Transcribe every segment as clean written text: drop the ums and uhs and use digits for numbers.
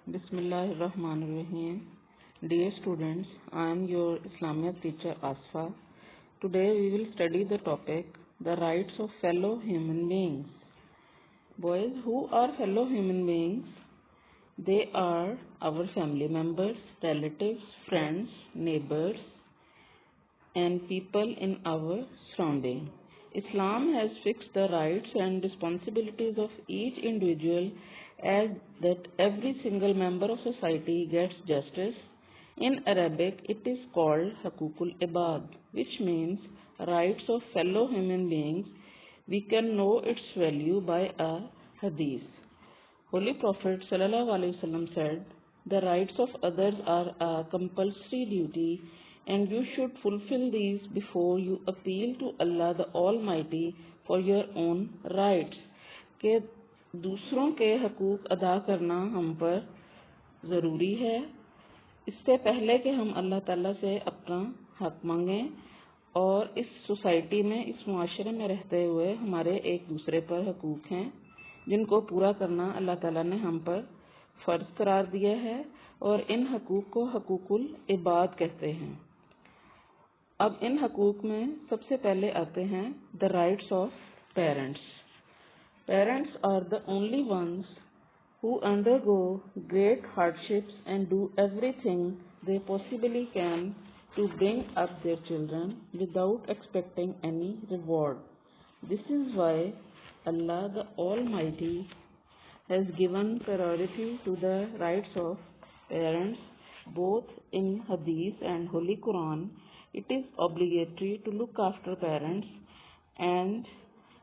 Bismillahirrahmanirrahim. Dear students, I am your Islamic teacher Asfa. Today we will study the topic the rights of fellow human beings. Boys, who are fellow human beings? They are our family members, relatives, friends, neighbors, and people in our surrounding. Islam has fixed the rights and responsibilities of each individual as that every single member of society gets justice. In Arabic, it is called Hukukul Ibad, which means rights of fellow human beings. We can know its value by a hadith. Holy Prophet ﷺ said, the rights of others are a compulsory duty and you should fulfill these before you appeal to Allah the Almighty for your own rights. کہ دوسروں کے حقوق ادا کرنا ہم پر ضروری ہے اس سے پہلے کہ ہم اللہ تعالیٰ سے اپنا حق مانگیں، اور اس سوسائٹی میں، اس معاشرے میں رہتے ہوئے ہمارے ایک دوسرے پر حقوق ہیں جن کو پورا کرنا اللہ تعالیٰ نے ہم پر فرض قرار دیا ہے، اور ان حقوق کو حقوق العباد کہتے ہیں۔ اب ان حقوق میں سب سے پہلے آتے ہیں the rights of parents. Parents are the only ones who undergo great hardships and do everything they possibly can to bring up their children without expecting any reward. This is why Allah the Almighty has given priority to the rights of parents both in Hadith and Holy Quran. It is obligatory to look after parents, and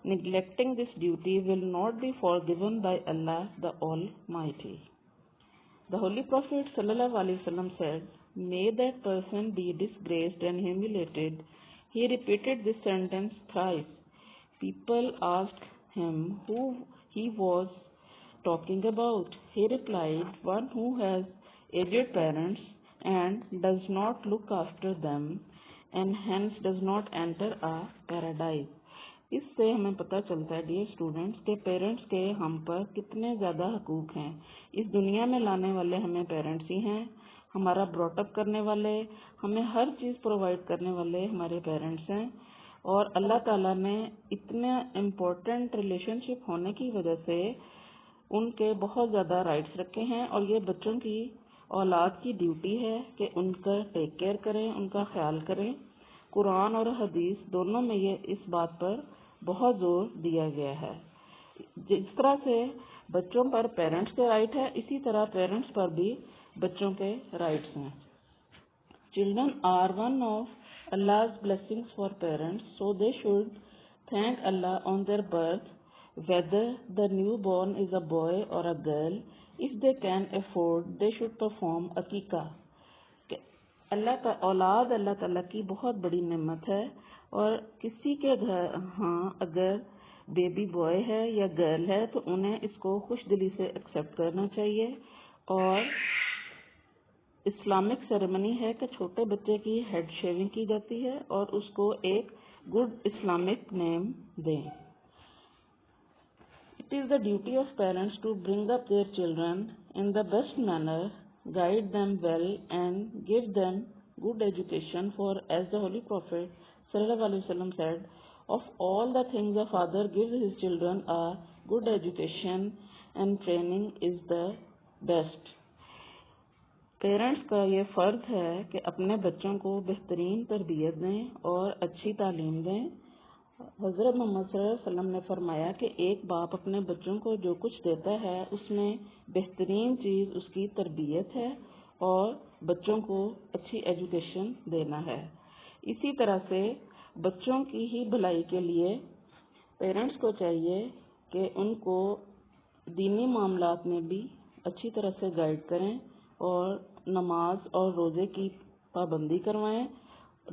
neglecting this duty will not be forgiven by Allah the Almighty. The Holy Prophet ﷺ said, "May that person be disgraced and humiliated." He repeated this sentence thrice. People asked him who he was talking about. He replied, one who has aged parents and does not look after them and hence does not enter a paradise. اس سے ہمیں پتہ چلتا ہے dear students کہ parents کے ہم پر کتنے زیادہ حقوق ہیں۔ اس دنیا میں لانے والے ہمیں پیرنٹس ہی ہیں، ہمارا براٹ اپ کرنے والے، ہمیں ہر چیز پرووائڈ کرنے والے ہمارے پیرنٹس ہیں، اور اللہ تعالیٰ نے اتنے امپورٹنٹ ریلیشن شپ ہونے کی وجہ سے ان کے بہت زیادہ رائٹس رکھے ہیں، اور یہ بچوں کی اولاد کی ڈیوٹی ہے کہ ان کا ٹیک کیئر کریں، ان کا خیال کریں۔ قرآن اور حدیث دونوں میں یہ اس بات پر بہت زور دیا گیا ہے۔ جس طرح سے بچوں پر پیرنٹس کے رائٹ ہے، اسی طرح پیرنٹس پر بھی بچوں کے رائٹس ہیں۔ Children are one of Allah's blessings for parents, so they should thank Allah on their birth, whether the newborn is a boy or a girl. If they can afford, they should perform عقیقہ۔ اولاد اللہ تعالیٰ کی بہت بڑی نعمت ہے، اور کسی کے گھر اگر بیبی بوائے ہے یا گرل ہے تو انہیں اس کو خوش دلی سے ایکسیپٹ کرنا چاہیے، اور اسلامک سیریمنی ہے کہ چھوٹے بچے کی ہیڈ شیونگ کی جاتی ہے اور اس کو ایک گڈ اسلامک نیم دیں۔ It is the duty of parents to bring up their children in the best manner, guide them well and give them good education, for as the Holy Prophet ﷺ said, of all the things a father gives his children, a good education and training is the best. Parents کا یہ فرض ہے کہ اپنے بچوں کو بہترین تربیت دیں اور اچھی تعلیم دیں۔ حضرت محمد صلی اللہ علیہ وسلم نے فرمایا کہ ایک باپ اپنے بچوں کو جو کچھ دیتا ہے اس میں بہترین چیز اس کی تربیت ہے اور بچوں کو اچھی ایجوکیشن دینا ہے۔ اسی طرح سے بچوں کی ہی بھلائی کے لیے پیرنٹس کو چاہیے کہ ان کو دینی معاملات میں بھی اچھی طرح سے گائیڈ کریں اور نماز اور روزے کی پابندی کروائیں۔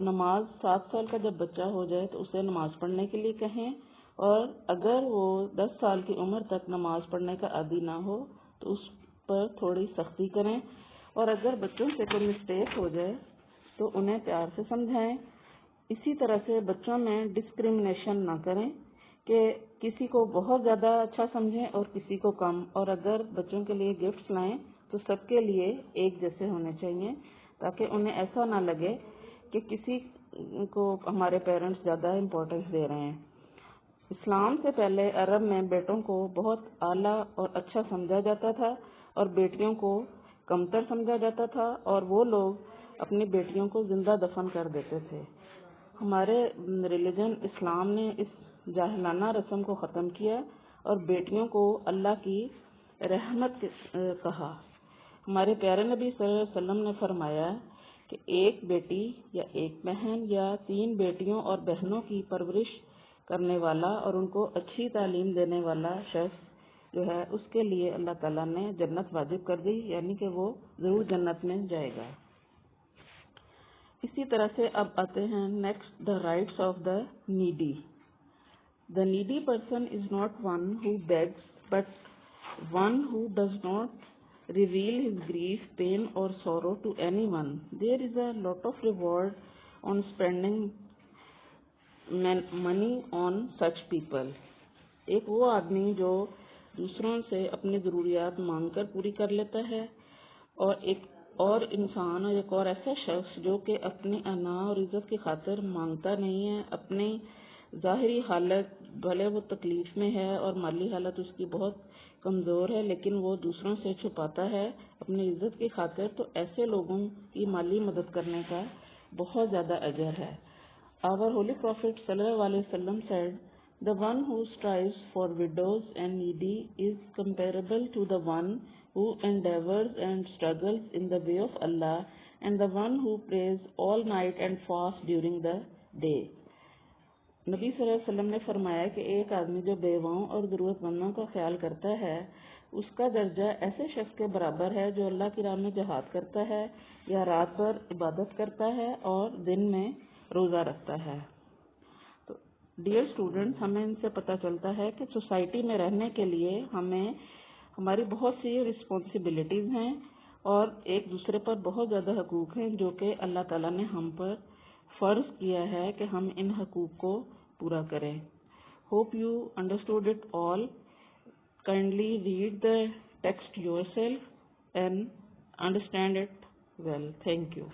نماز 7 سال کا جب بچہ ہو جائے تو اسے نماز پڑھنے کے لیے کہیں، اور اگر وہ 10 سال کی عمر تک نماز پڑھنے کا عادی نہ ہو تو اس پر تھوڑی سختی کریں، اور اگر بچوں سے کوئی مسٹیک ہو جائے تو انہیں پیار سے سمجھائیں۔ اسی طرح سے بچوں میں ڈسکریمنیشن نہ کریں کہ کسی کو بہت زیادہ اچھا سمجھیں اور کسی کو کم، اور اگر بچوں کے لیے گفٹس لائیں تو سب کے لیے ایک جیسے ہونے چاہیے تاکہ انہیں ایسا نہ لگے کہ کسی کو ہمارے پیرنٹس زیادہ امپورٹنس دے رہے ہیں۔ اسلام سے پہلے عرب میں بیٹوں کو بہت اعلیٰ اور اچھا سمجھا جاتا تھا اور بیٹیوں کو کمتر سمجھا جاتا تھا، اور وہ لوگ اپنی بیٹیوں کو زندہ دفن کر دیتے تھے۔ ہمارے ریلیجن اسلام نے اس جاہلانہ رسم کو ختم کیا اور بیٹیوں کو اللہ کی رحمت کہا۔ ہمارے پیارے نبی صلی اللہ علیہ وسلم نے فرمایا کہ ایک بیٹی یا ایک بہن یا 3 بیٹیوں اور بہنوں کی پرورش کرنے والا اور ان کو اچھی تعلیم دینے والا شخص جو ہے اس کے لیے اللہ تعالیٰ نے جنت واجب کر دی، یعنی کہ وہ ضرور جنت میں جائے گا۔ اسی طرح سے اب آتے ہیں next, the rights of the needy. The needy person is not one who begs, but one who does not reveal his grief, pain or sorrow to anyone. There is a lot of reward on spending money on such people. ایک وہ آدمی جو دوسروں سے اپنی ضروریات مانگ کر پوری کر لیتا ہے، اور ایک اور انسان اور ایک اور ایسا شخص جو کہ اپنی انا اور عزت کی خاطر مانگتا نہیں ہے، اپنی ظاہری حالت بھلے وہ تکلیف میں ہے اور مالی حالت اس کی بہت کمزور ہے لیکن وہ دوسروں سے چھپاتا ہے اپنی عزت کی خاطر، تو ایسے لوگوں کی مالی مدد کرنے کا بہت زیادہ اجر ہے۔ Our holy Prophet sallallahu alaihi wasallam said, "The one who strives for widows and needy is comparable to the one who endeavors and struggles in the way of Allah and the one who prays all night and fasts during the day." نبی صلی اللہ علیہ وسلم نے فرمایا کہ ایک آدمی جو بیواؤں اور ضرورت مندوں کا خیال کرتا ہے اس کا درجہ ایسے شخص کے برابر ہے جو اللہ کی راہ میں جہاد کرتا ہے یا رات بھر عبادت کرتا ہے اور دن میں روزہ رکھتا ہے۔ تو ڈیئر اسٹوڈنٹس، ہمیں ان سے پتہ چلتا ہے کہ سوسائٹی میں رہنے کے لیے ہمیں ہماری بہت سی رسپانسبلٹیز ہیں اور ایک دوسرے پر بہت زیادہ حقوق ہیں جو کہ اللہ تعالیٰ نے ہم پر فرض کیا ہے کہ ہم ان حقوق کو پورا کریں۔ Hope you understood it all. Kindly read the text yourself and understand it well. Thank you.